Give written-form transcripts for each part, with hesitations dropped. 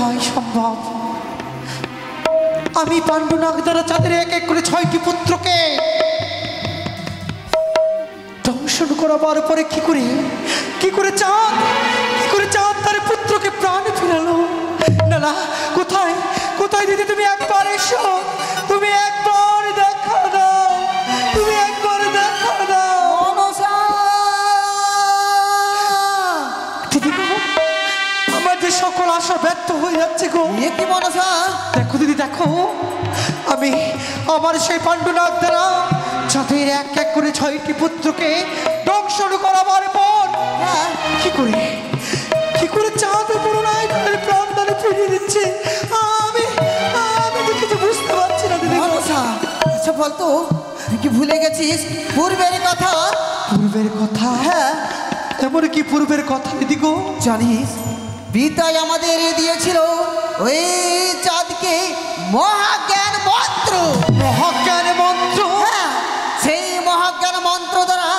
কোথায় সম্ভব? আমি পাণ্ডুনাগ দ্বারা চাঁদের এক এক করে 6টি পুত্রকে দংশন করাবার পরে কি করে চাঁদ তার পুত্রকে প্রাণ ফিরালো? না, কোথায় কোথায় দিদি, তুমি একবার এসো, তুমি একবার দেখা দাও, তুমি একবার দেখা দাও। মনসা দিদি গো, আমার যে সকল আশা ব্যর্থ হয়ে যাচ্ছে গো। কি মনসা? দেখো দিদি, দেখো, আমি আমার সেই পাণ্ডুনাগ দ্বারা চাঁদের এক এক করে 6টি পুত্রকে দংশন করাবার পর কি করে চাঁদ পুরোনায় তাদের প্রাণদানে ফিরিয়ে দিচ্ছে, আমি কিছু বুঝতে পারছি না দিদি। মনসা, আচ্ছা বলতো, তুই কি ভুলে গেছিস পূর্বের কথা? পূর্বের কথা? হ্যাঁ। এমন কি পূর্বের কথা দিদি গো? জানিস পিতাই আমাদের দিয়েছিল ওই চাঁদকে মহাজ্ঞান মন্ত্র। মহাজ্ঞান মন্ত্র? হ্যাঁ, সেই মহাজ্ঞান মন্ত্র দ্বারা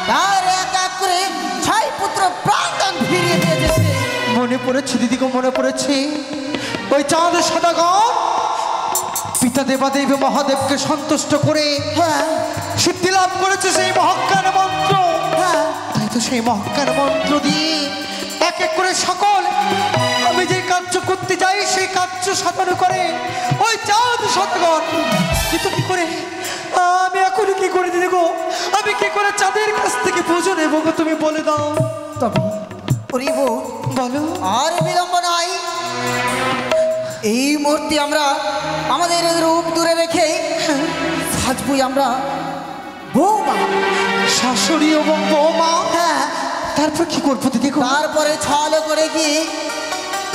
তার এক এক করে 6 পুত্র প্রাণদান ফিরিয়ে দিয়েছে। মনে পড়েছে দিদি গো, মনে পড়েছে। ওই চাঁদ সদাগর পিতা দেবাদেব মহাদেবকে সন্তুষ্ট করে সিদ্ধি লাভ করেছে সেই মহাজ্ঞান মন্ত্র। তাই তো সেই মহাজ্ঞান মন্ত্র দিয়ে এক এক করে সকল আমি যে কার্য করতে যাই সেই কার্য সাধন করে ওই চাঁদ সদাগর। কিন্তু কি করে, আমি এখন কি করে দিদি গো, আমি কি করে চাঁদের কাছ থেকে পুজো নেবো গো, তুমি বলে দাও। তবে করিব, বলো। আর বিলম্ব নাই, এই মুহূর্তে আমরা আমাদের রূপ দূরে রেখে সাজবই আমরা বৌমা, শাশুড়ি এবং বৌমা। হ্যাঁ, তারপর কি করবো দিদি গো? তারপরে ছল করে গিয়ে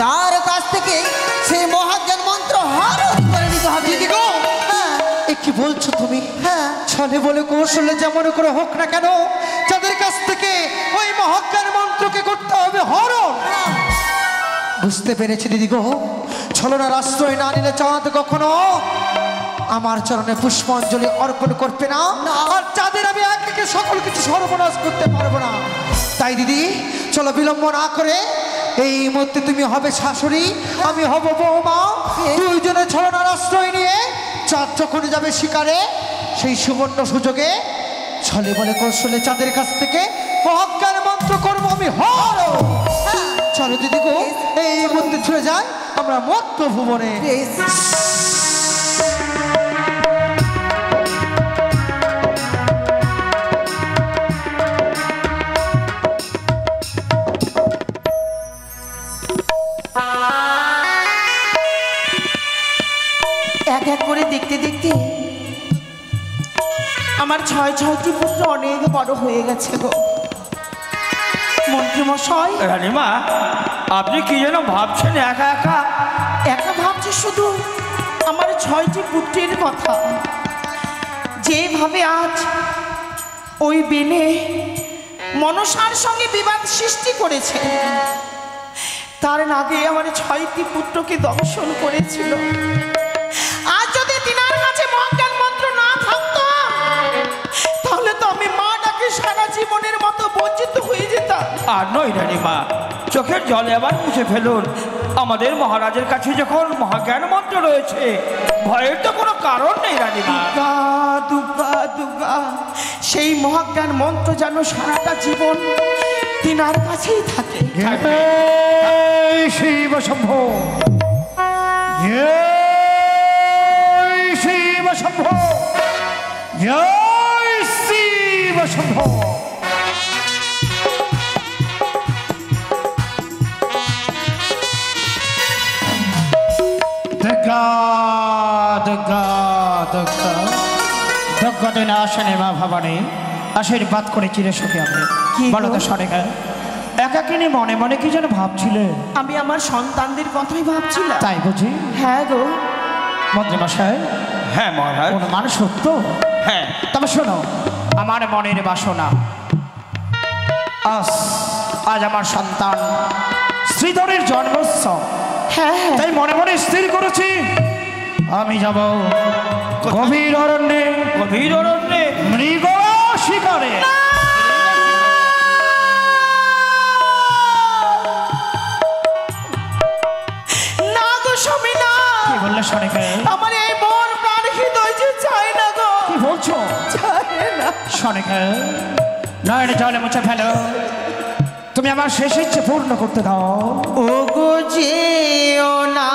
তার কাছ থেকে সেই মহাজ্ঞান মন্ত্র হরণ করে নিতে হবে। দিদি গো, এ কি বলছো তুমি? হ্যাঁ, ছলে বলে কৌশলে যেমন করে হোক না কেন যাদের কাছ থেকে ওই মহাজ্ঞান মন্ত্রকে করতে হবে হরণ। বুঝতে পেরেছি দিদি গো, ছলনার আশ্রয় না নিলে চাঁদ কখনো আমার চরণে পুষ্পাঞ্জলি অর্পণ করবে না, আর চাঁদের আমি এক একে সকল কিছু সর্বনাশ করতে পারবো না। তাই দিদি চলো বিলম্ব না করে এই মুহূর্তে তুমি হবে শাশুড়ি, আমি হব বৌমা, দুইজনে ছলনার আশ্রয় নিয়ে চাঁদ যখন যাবে শিকারে সেই সুবর্ণ সুযোগে ছলে বলে কৌশলে চাঁদের কাছ থেকে মহাজ্ঞান মন্ত্র করবো আমি হরণ। চলো দিদি গো, এই মুহূর্তে ছুড়ে যায় আমরা মত্ত ভুবনে। এক এক করে দেখতে দেখতে আমার 6টি পুত্র অনেক বড় হয়ে গেছে গো মন্ত্রী মশাই। রানীমা, আপনি কি যেন ভাবছেন একা একা? একা ভাবছি শুধু আমার 6টি পুত্রের কথা, যেভাবে আজ ওই বেনে মনসার সঙ্গে বিবাদ সৃষ্টি করেছে, তার আগে আমার 6টি পুত্রকে দংশন করেছিল। আজ যদি তিনার কাছে মহাজ্ঞান মন্ত্র না থাকতো তাহলে তো আমি মা ডাকে সারা জীবনের মতো বঞ্চিত হয়ে যেতাম। আর নয় রানীমা, চোখের জল এবার মুছে ফেলুন। আমাদের মহারাজের কাছে যখন মহাজ্ঞান মন্ত্র রয়েছে, ভয়ের তো কোনো কারণ নেই রানীমা। দুর্গা দুর্গা, সেই মহাজ্ঞান মন্ত্র যেন সারাটা জীবন তিনার কাছেই থাকে। শিব শম্ভো, শিব শম্ভো, জয় শিব শম্ভো। দুর্গা দুর্গা দুর্গা দুর্গা দিন আসেনি মা ভবানী, আশীর্বাদ করে চিরে সুখে আপনি বলো তো সরেগা একাকিনী মনে মনে কি যেন ভাবছিলে? আমি আমার সন্তানদের কথাই ভাবছিলাম। তাই বুঝি? হ্যাঁ গো মন্ত্রীমশাই। হ্যাঁ মহারাজ। অনুমান সত্য? হ্যাঁ। তবে শোনো, আমার মনের বাসনা, আজ আমার সন্তান শ্রীধরের জন্মোৎসব। হ্যাঁ, তাই মনে মনে স্থির করেছি আমি যাব গভীর অরণ্যে, গভীর অরণ্যে মৃগ শিকারে। না সনেকা নয়ন জলে মুছে ফেলো, তুমি আমার শেষ ইচ্ছে পূর্ণ করতে দাও। ও গো যেও না,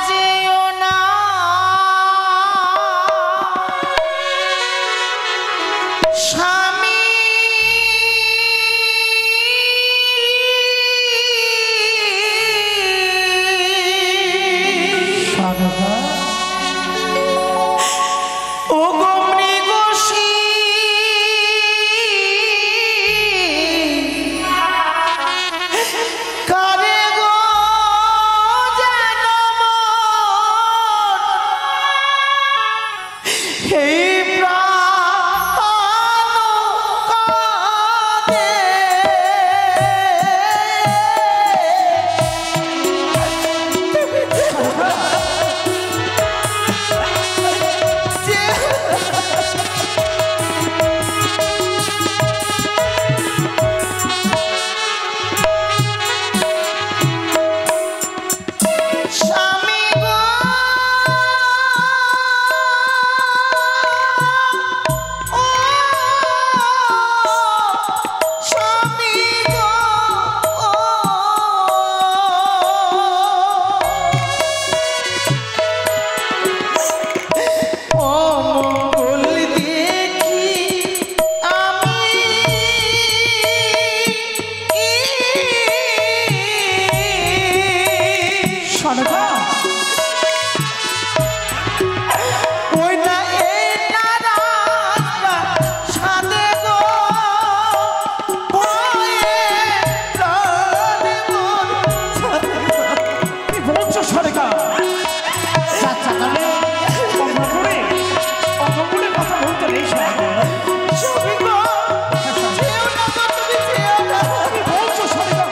যেও না, স্বামী সনেকা ও গো মৃগশী কারে গো যেন মন এই প্রাণ কাঁদে। স্বামী গো ও স্বামী গো ও মঙ্গল দেখি আমি সনেকা ওইটা এটা রাস্তা সাদে গো ভয়ে প্রাণে মন কি বলছো সনেকা? চাচা কালে অঙ্গপুরের কথা বলতে নেই সনেকা। স্বামী গো যেও না গো, তুমি যেও না। কি বলছো সনেকা?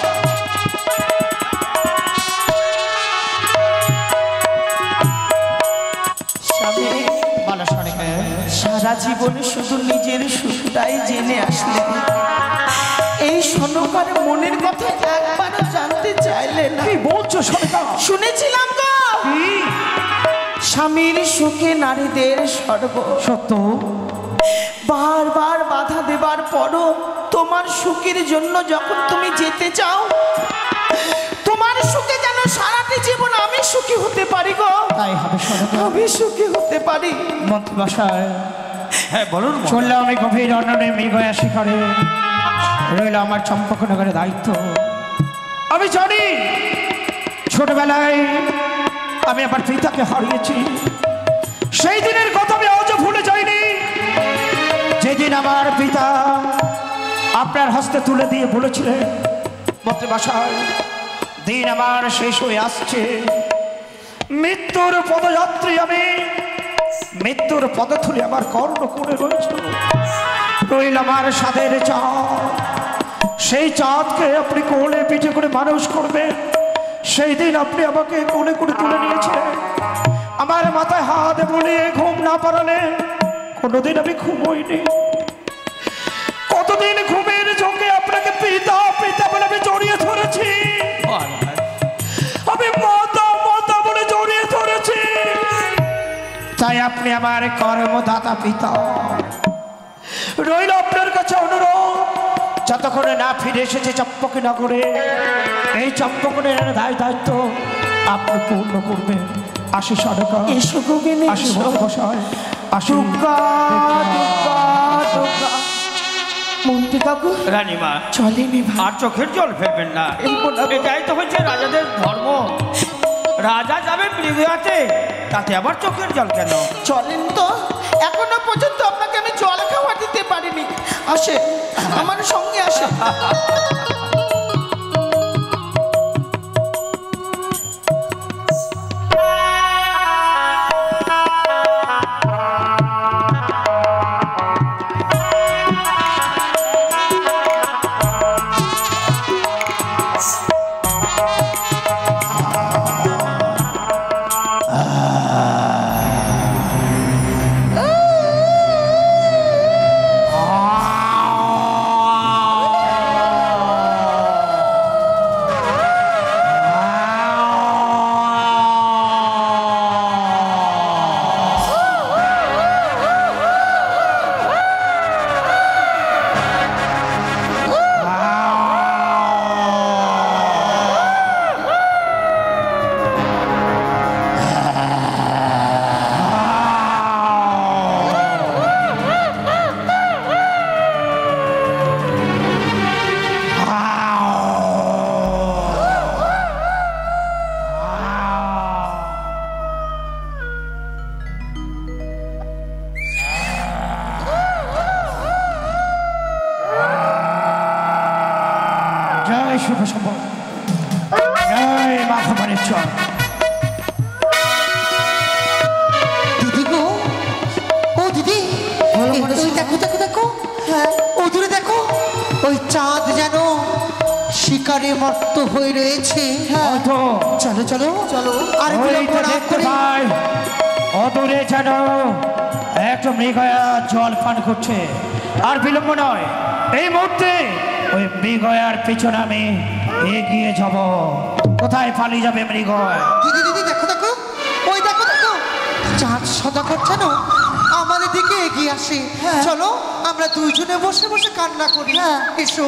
স্বামী বলো সনেকা। সারা জীবনে শুধু নিজের সুখটাই জেনে আসলে, এই সনকার মনের কথা একবারও জানতে চাইলে না। কি বলছো সনেকা? শুনেছিলাম গো কি স্বামীর সুখে নারীদের সর্ব, সত্য? বারবার বাধা দেবার পরও তোমার সুখের জন্য যখন তুমি যেতে চাও, তোমার সুখে যেন সারাটি জীবন আমি সুখী হতে পারি গো। তাই হবে সনেকা। আমি সুখী হতে পারি। মন্ত্রী মশাই, হ্যাঁ বলুন মহারাজ। শুনলাম আমি গভীর অন্যনে মৃগয়া শিকারে রইল আমার চম্পকনগরের দায়িত্ব। আমি জানি ছোটবেলায় আমি আমার পিতাকে হারিয়েছি, সেই দিনের কথা আমি আজও ভুলে যাইনি, যেদিন আমার পিতা আপনার হস্তে তুলে দিয়ে বলেছিলেন, মন্ত্রী মশাই দিন আমার শেষ হয়ে আসছে, মৃত্যুর পদযাত্রী আমি, মৃত্যুর পদধূলি আমার কর্ণ করে রয়েছে, রইল আমার সাদের চাঁদ, সেই চাঁদকে আপনি কোলে পিঠে করে মানুষ করবেন, সেই দিন আপনি আমাকে কোলে করে তুলে নিয়েছিলেন, আমার মাথায় হাত বুলিয়ে ঘুম না পারালে কোনোদিন আমি ঘুমোইনি, কতদিন ঘুমের চোখে আপনাকে পিতা পিতা বলে আমি জড়িয়ে ধরেছি, মহারাজ, আমি মাতা মাতা বলে জড়িয়ে ধরেছি, তাই আপনি আমার কর্মদাতা পিতা, রইল আপনার কাছে অনুরোধ, যতক্ষণে না ফিরে এসেছে চম্পকে নগরে, এই চম্পকনের দায়িত্ব আপনি পূর্ণ করবেন। আসি সনেকা, এসো গোবিনে, আসি এসো। বসায়, আসি। দুর্গা দুর্গা দুর্গা। মন্ত্রী কাকু রানীমা চলেনি ভাই। আর চোখের জল ফেলবেন না, এটাই তো হচ্ছে রাজাদের ধর্ম। রাজা যাবেন মৃগয়াতে, তাতে আবার চোখের জল কেন? চলেন তো, এখনো পর্যন্ত আপনাকে আমি জল খাওয়া দিতে পারিনি। আসে আমার সঙ্গে আসে। শুভ শুভ এই মাথা মানে চল দিদি গো, ও দিদি, বলো, এই বলো, ওই দেখো দেখো দেখো, ও দূরে দেখো, ওই চাঁদ যেন শিকারে মত্ত হয়ে রয়েছে। হয়তো চলো চলো চলো, আর ওই বিলম্ব তো না দেখতে করে। পাই অদূরে যেন একটা মৃগয়া জল পান করছে। আর বিলম্ব নয়, এই মুহূর্তে ওই মৃগয়ার পিছনে আমি এগিয়ে যাব। কোথায় পালিয়ে যাবে মৃগয়া? দিদি দিদি দেখো দেখো, ওই দেখো দেখো, চাঁদ সদা করছে না, আমাদের দিকে এগিয়ে আসে। চলো আমরা দুইজনে বসে বসে কান্না করি। এসো।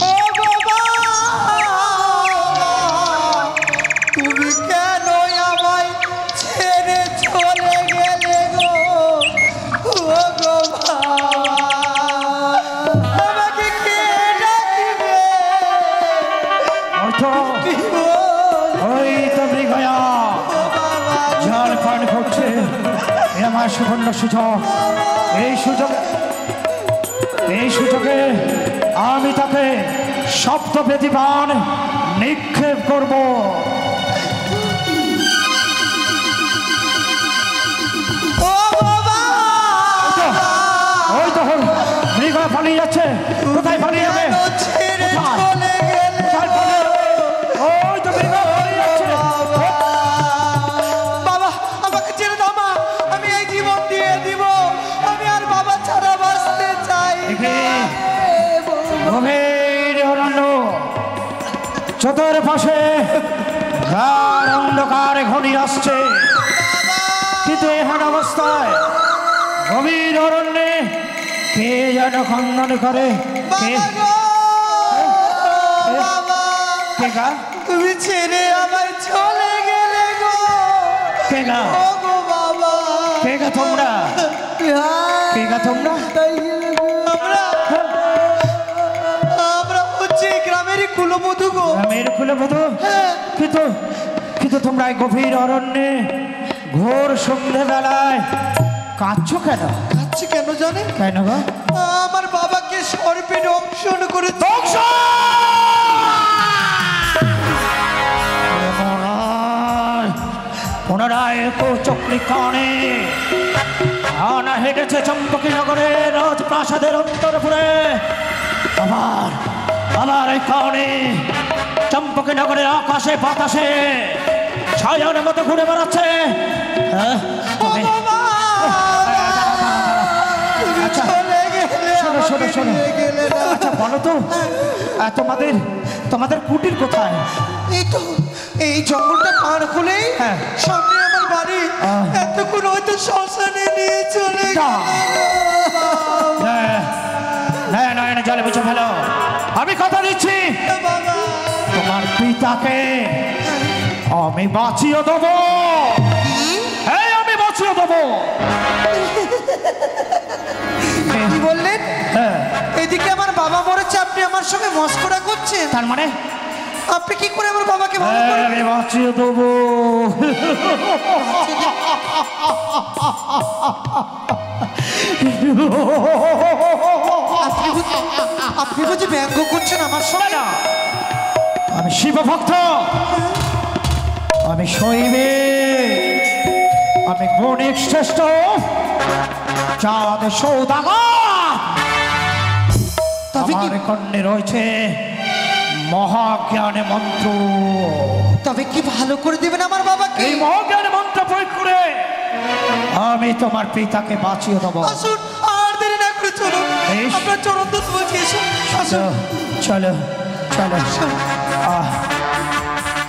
ও বাবা, তুমি কেন আমায় ছেড়ে চলে গেলে গো? ও গো বাবা, আমাকে কে ডাকবে? হয়তো কি বল? ওই তো মৃগয়া জল পান করছে। এ আমার সুবর্ণ সুযোগ। এই সুযোগে আমি তাকে সপ্তবেদীবান নিক্ষেপ করব। ও বাবা, ওই তো মৃগয়া পালিয়ে যাচ্ছে। কোথায় পালিয়ে যাবে? কেন ছেড়ে কোথায়? চলে গেলে? কোথায় পালিয়ে যাবে? ওই তো মৃগয়া পালিয়ে যাচ্ছে। বাবা, আমাকে ছেড়ে দাও মা, আমি এই জীবন দিয়ে দিব, আমি আর বাবা ছাড়া বাঁচতে চাই না। গভীর অরণ্য, চতুর্পাশে গাঢ় অন্ধকার ঘনিয়ে আসছে। কিন্তু এমন অবস্থায় গভীর অরণ্যে কে যেন খন্দন করে। কে বাবা গো, বাবা, কে গা? তুমি ছেড়ে আমায় চলে গেলে গো। কে গা? ও গো বাবা, কে গা তোমরা? কে গা তোমরা? আমরা আমরা হচ্ছে এই গ্রামেরই কুলবধূ গো। মেয়ের খুলে বধু। কিন্তু কিন্তু তোমরা এই গভীর অরণ্যে ঘোর সন্ধ্যেবেলায় কাঁদছো কেন? আচ্ছা কেন জানেন? কেন গো? আমার বাবাকে সর্পে দংশন করে পুনরায় চক্রিকানে আনা হেঁটেছে চম্পকী নগরের রাজপ্রাসাদের অন্তরপুরে। আবার আবার এই কারণে চম্পকী নগরের আকাশে বাতাসে ছায়ার মতো ঘুরে বেড়াচ্ছে। তুমি- আচ্ছা শোনো শোনো শোনো, আচ্ছা বলো তো তোমাদের কুটির কোথায়? এই তো এই জঙ্গলটা পার হলেই হ্যাঁ। সামনে আমার বাড়ি। এতক্ষণ হয়তো শ্মশানে নিয়ে চলে যা। গেল নয়নে জলে মুছে ফেলো। আমি কথা দিচ্ছি বাবা। তোমার পিতাকে আমি বাঁচিয়ে দেবো। হ্যাঁ আমি বাঁচিয়ে দেবো। কি বললেন? হ্যাঁ, এদিকে আমার বাবা মরেছে, আপনি আমার সঙ্গে মস্করা করছেন? তার মানে আপনি কি করে আমার বাবাকে ভালো হ্যাঁ, করে? আমি বাঁচিয়ে দেবো। আপনি বুঝি ব্যঙ্গ করছেন আমার সঙ্গে? না, আমি শিবভক্ত, আমি শৈবিক, আমি বণিক শ্রেষ্ঠ, চাঁদ সৌদাগর। তবে কি আমার কর্ণে রয়েছে মহাজ্ঞানে মন্ত্র। তবে কি ভালো করে দেবেন আমার বাবাকে? এই মহাজ্ঞানে মন্ত্র প্রয়োগ করে আমি তোমার পিতাকে বাঁচিয়ে দেবো। আসুন, আর দেরি না করে চলুন, বেশ। আপনার চরণ দুধ বলছি। আসুন চলো চলো।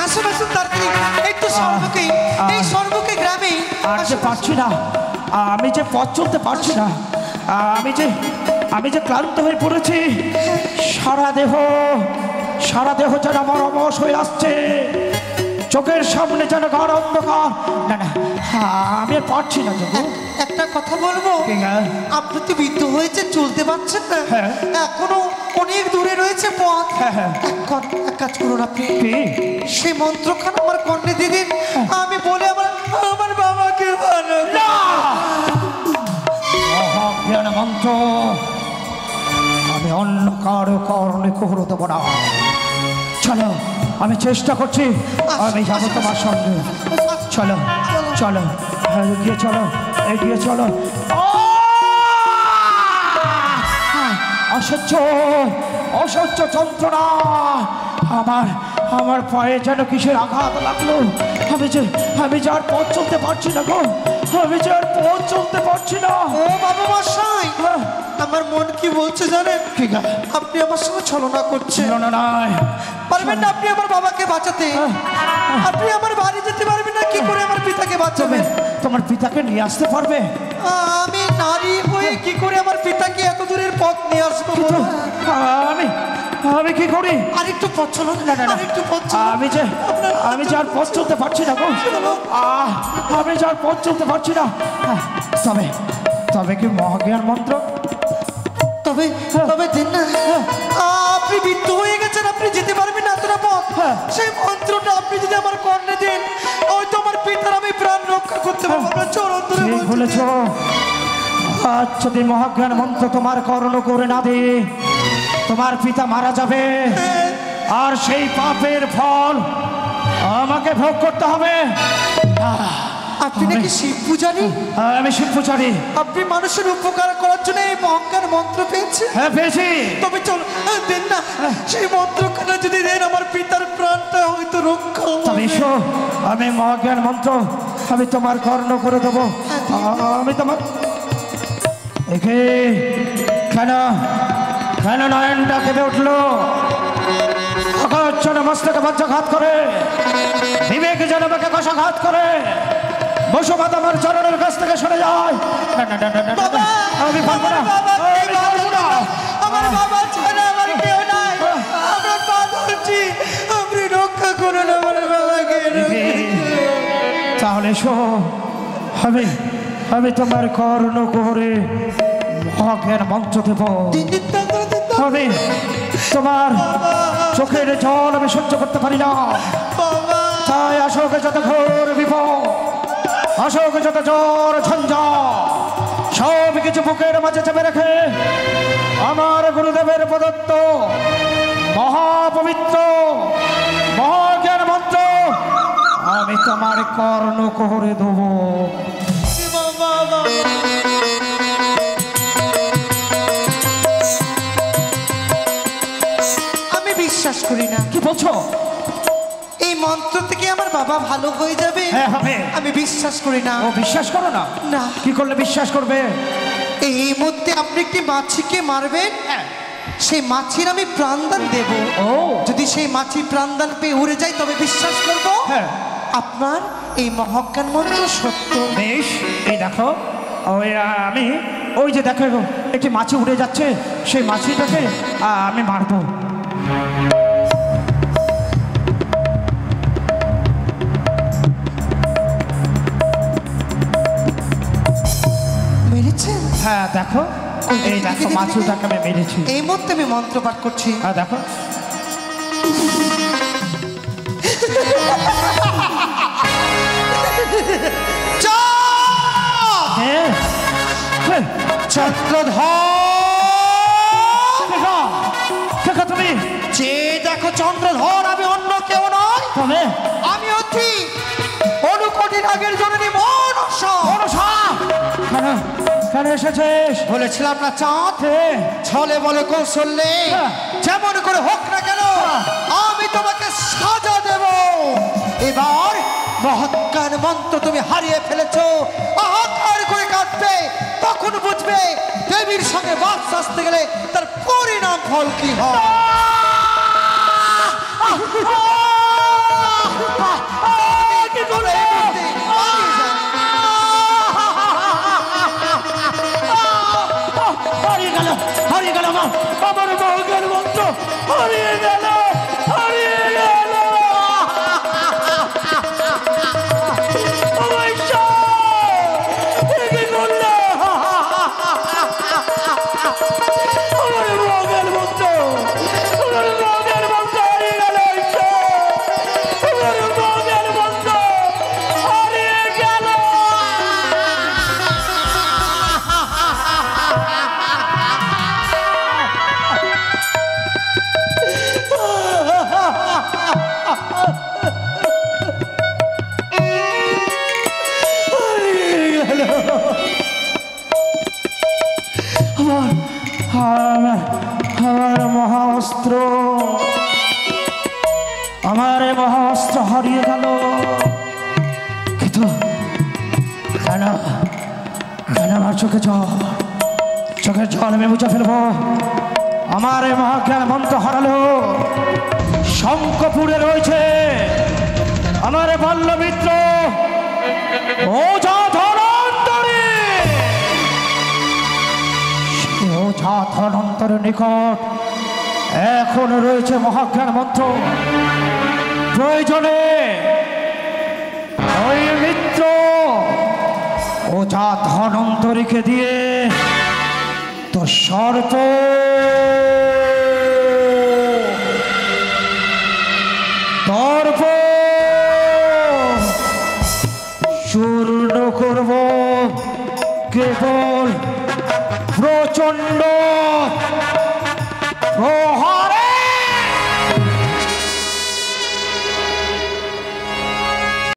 আসুন আসুন তাড়াতাড়ি, একটু সর্বকে এই সর্বকে গ্রামে। আর যে পারছি না, আমি যে পথ চলতে পারছি না, আমি যে ক্লান্ত হয়ে পড়েছি। সারা দেহ যেন আমার অবশ হয়ে আসছে, চোখের সামনে যেন গাঢ় অন্ধকার। না না, আমি আর পারছি না। একটা কথা বলবো, আপনি তো বৃদ্ধ হয়েছে, চলতে পারছেন না, হ্যাঁ। এখনো অনেক দূরে রয়েছে পথ। হ্যাঁ, হ্যাঁ। এক কাজ করুন আপনি, কি? সেই মন্ত্রখানা আমার কর্ণে দিয়ে দিন, আমি বলে আমার বাবাকে ভালো। মহাজ্ঞান মন্ত্র আমি অন্য কারো কর্ণে করে দেবো না। চলো আমি চেষ্টা করছি, আমি যাবো তোমার সঙ্গে। চলো চলো, এগিয়ে চলো, এগিয়ে চলো। অসহ্য অসহ্য যন্ত্রণা, আমার আমার পায়ে যেন কিসের আঘাত লাগলো। আমি যে আর পথ চলতে পারছি না গো, আমি যে আর পথ চলতে পারছি না। ও বাবা মশাই, আমার মন কি বলছে জানেন? ঠিক আছে, আপনি আমার সঙ্গে ছলনা করছেন। না নয়, পারবেন না আপনি আমার বাবাকে বাঁচাতে? আপনি আমার বাড়ি যেতে পারবেন না? কি করে আমার পিতাকে বাঁচাবেন? তোমার পিতাকে নিয়ে আসতে পারবে? আমি নারী হয়ে কি করে আমার পিতাকে এত দূরের পথ নিয়ে আসবো? আমি আমি কি করি? আরেকটু পথ চলুন, আরেকটু পথ চলুন। আমি যে আর পথ চলতে পারছি না গো, আমি যে আর পথ চলতে পারছি না। তবে তবে কি মহাজ্ঞান মন্ত্র? তবে তবে দিন না, আপনি বৃদ্ধ হয়ে গেছেন, আপনি যেতে পারবেন না এতটা পথ। সেই মন্ত্রটা আপনি যদি আমার কর্ণে দেন, হয়তো আমার পিতার আমি প্রাণ রক্ষা করতে পারবো। আপনার চরণ ধরে ঠিক বলছি। বলেছ। আজ যদি মহাজ্ঞান মন্ত্র তোমার কর্ণ করে না দে, তোমার পিতা মারা যাবে, আর সেই পাপের ফল আমাকে ভোগ করতে হবে। আপনি নাকি শিব পূজারী? আমি শিব পূজারী। আপনি মানুষের উপকার করার জন্য এই মহাজ্ঞান মন্ত্র পেয়েছেন? হ্যাঁ পেয়েছি। তবে চল দেন না, সেই মন্ত্রখানা যদি দেন আমার পিতার প্রাণটা হয়তো রক্ষা হবে। তবে এসো, আমি মহাজ্ঞান মন্ত্র আমি তোমার কর্ণ করে দেবো। আমি তোমার একে কেন কেন নয়নটা কেঁপে উঠলো? অকচ্ছন মস্তকে বজ্রাঘাত করে, বিবেক যেন আমাকে কষাঘাত করে। বসুমাতা আমার চরণের কাছ থেকে সরে যায়। আমি পারবো না, আমি পারবো না। আমার বাবা ছাড়া আমার কেউ নাই। আমরা পা ধরছি, আপনি রক্ষা করুন আমার বাবাকে। তাহলে এসো, আমি আমি তোমার কর্ণ করে মহাজ্ঞান মন্ত্র দেব। আমি তোমার চোখের জল আমি সহ্য করতে পারি না, তাই অশোকে যত ঘোর বিপদ, অশোকে যত জ্বর ঝঞ্ঝা, সব কিছু বুকের মাঝে চেপে রেখে আমার গুরুদেবের প্রদত্ত মহাপবিত্র মহাজ্ঞান মন্ত্র আমি তোমার কর্ণ করে দেবো। আমি বিশ্বাস করি না। কি বলছো? এই মন্ত্র থেকে আমার বাবা ভালো হয়ে যাবে? হ্যাঁ হবে। আমি বিশ্বাস করি না। ও বিশ্বাস করো না? না। কি করলে বিশ্বাস করবে? এই মুহূর্তে আপনি একটি মাছিকে মারবেন, সেই মাছির আমি প্রাণদান দেব। ও যদি সেই মাছি প্রাণদান পেয়ে উড়ে যায় তবে বিশ্বাস করব হ্যাঁ। আপনার এই মহাজ্ঞান মন্ত্র সত্য। বেশ, এই দেখো, ওই আমি ওই যে দেখো একটি মাছি উড়ে যাচ্ছে, সেই মাছিটাকে আমি মারবো। মেরেছেন? হ্যাঁ দেখো, এই দেখো মাছুটাকে আমি মেরেছি। এই মুহূর্তে আমি মন্ত্র পাঠ করছি। হ্যাঁ দেখো, হ্যাঁ চন্দ্রধর, তুমি যে দেখো চন্দ্রধর, আমি অন্য কেউ নয়, তবে আমি অতি অনুকোটি রাগের জননী মনসা। কেন কেন এসেছিস? বলেছিলাম না চাঁদ, ছলে বলে কৌশলে যেমন করে হোক না কেন আমি তোমাকে সাজা দেব। এবার মহাজ্ঞান মন্ত্র তুমি হারিয়ে ফেলেছো, আহাকার করে কাঁদবে, তখন বুঝবে দেবীর সঙ্গে বাস আসতে গেলে তার পরিণাম ফল কি হয়। কি করে হারিয়ে গেল আমার মহাজ্ঞান মন্ত্র, হারিয়ে গেল, হারিয়ে গেল। কি করলে? আমার মহাজ্ঞান মন্ত্র, আমার মহাজ্ঞান মন্ত্র হারিয়ে গেল। আমার মহাজ্ঞান মন্ত্র হারিয়ে গেল। আমার মহাস্ত্র, আমার মহাস্ত্র হারিয়ে গেল। কিন্তু কেন কেন আমার চোখের জল আমি মুছে ফেলবো? আমার এই মহাজ্ঞান মন্ত্র হারালো। শঙ্কপুরে রয়েছে আমার বাল্যমিত্র ওঝা ধনন্তরী। ওঝা ধনন্তরের নিকট এখন রয়েছে মহাজ্ঞান মন্ত্র। প্রয়োজনে ওই মিত্র ওঝা ধনন্তরীকে দিয়ে তো সর্প দর্প চূর্ণ করব। কেবল প্রচন্ড